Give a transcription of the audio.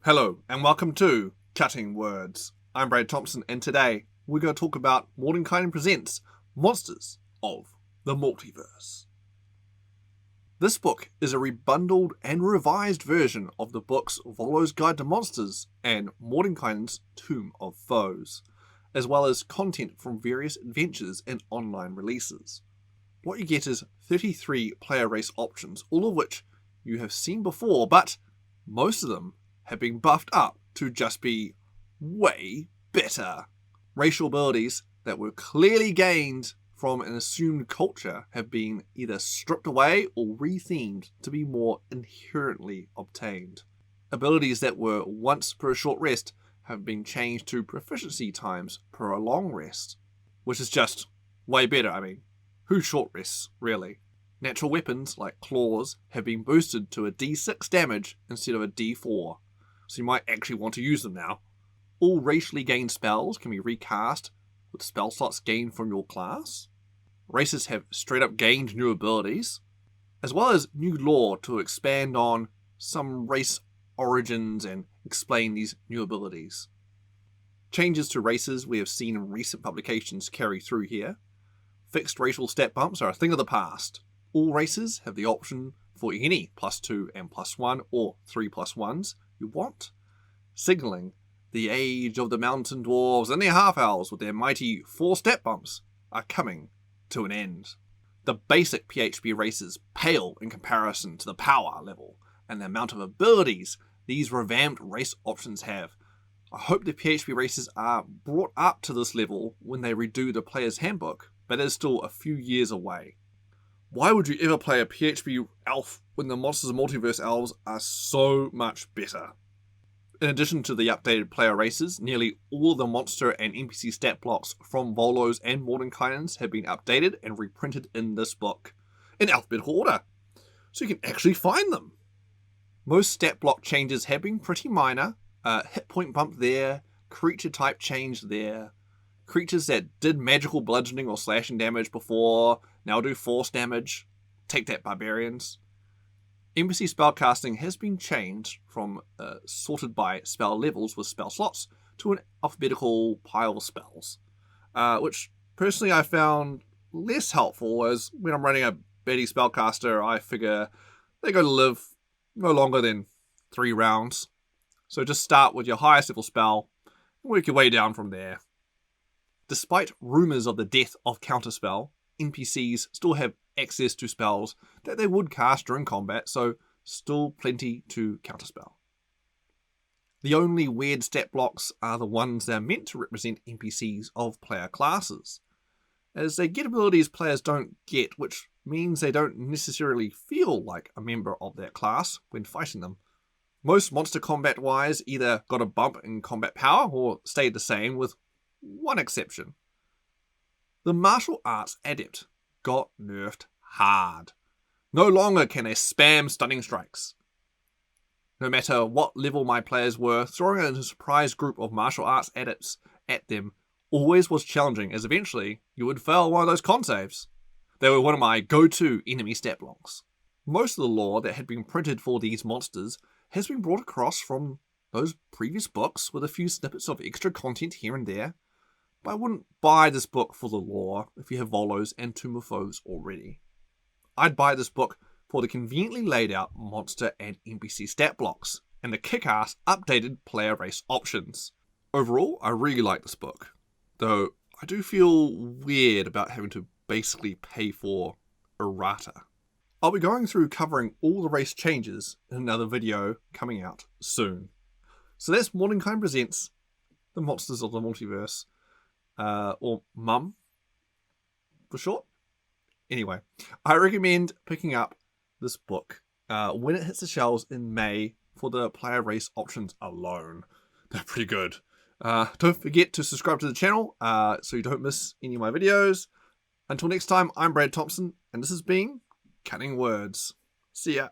Hello and welcome to Cutting Words. I'm Brad Thompson and today we're going to talk about Mordenkainen Presents Monsters of the Multiverse. This book is a rebundled and revised version of the books Volo's Guide to Monsters and Mordenkainen's Tomb of Foes, as well as content from various adventures and online releases. What you get is 33 player race options, all of which you have seen before, but most of them have been buffed up to just be way better. Racial abilities that were clearly gained from an assumed culture have been either stripped away or rethemed to be more inherently obtained. Abilities that were once per short rest have been changed to proficiency times per a long rest, which is just way better. I mean, who short rests, really? Natural weapons like claws have been boosted to a D6 damage instead of a D4. So you might actually want to use them now. All racially gained spells can be recast with spell slots gained from your class. Races have straight up gained new abilities, as well as new lore to expand on some race origins and explain these new abilities. Changes to races we have seen in recent publications carry through here. Fixed racial stat bumps are a thing of the past. All races have the option for any +2 and +1 or 3+1s you want, signalling the age of the mountain dwarves and their half-elves with their mighty 4 stat bumps are coming to an end. The basic PHP races pale in comparison to the power level and the amount of abilities these revamped race options have. I hope the PHP races are brought up to this level when they redo the player's handbook, but it is still a few years away. Why would you ever play a PHP elf when the Monsters of Multiverse elves are so much better? In addition to the updated player races, nearly all the monster and NPC stat blocks from Volo's and Mordenkainen's have been updated and reprinted in this book, in alphabetical order, so you can actually find them. Most stat block changes have been pretty minor. Hit point bump there, creature type change there. Creatures that did magical bludgeoning or slashing damage before now do force damage. Take that, barbarians. NPC spellcasting has been changed from sorted by spell levels with spell slots to an alphabetical pile of spells, which personally I found less helpful, as when I'm running a Betty spellcaster I figure they're going to live no longer than 3 rounds. So just start with your highest level spell and work your way down from there. Despite rumours of the death of Counterspell, NPCs still have access to spells that they would cast during combat, so still plenty to counterspell. The only weird stat blocks are the ones that are meant to represent NPCs of player classes, as they get abilities players don't get, which means they don't necessarily feel like a member of that class when fighting them. Most monster combat-wise either got a bump in combat power or stayed the same, with one exception. The martial arts adept got nerfed hard. No longer can they spam stunning strikes. No matter what level my players were, throwing a surprise group of martial arts adepts at them always was challenging, as eventually you would fail one of those con saves. They were one of my go-to enemy stat blocks. Most of the lore that had been printed for these monsters has been brought across from those previous books with a few snippets of extra content here and there. But I wouldn't buy this book for the lore if you have Volo's and Tomb of Foes already. I'd buy this book for the conveniently laid out monster and NPC stat blocks, and the kick-ass updated player race options. Overall, I really like this book, though I do feel weird about having to basically pay for errata. I'll be going through covering all the race changes in another video coming out soon. So that's Mordenkainen Presents The Monsters of the Multiverse. Or MUM, for short. Anyway, I recommend picking up this book when it hits the shelves in May for the player race options alone. They're pretty good. Don't forget to subscribe to the channel so you don't miss any of my videos. Until next time, I'm Brad Thompson, and this has been Cutting Words. See ya.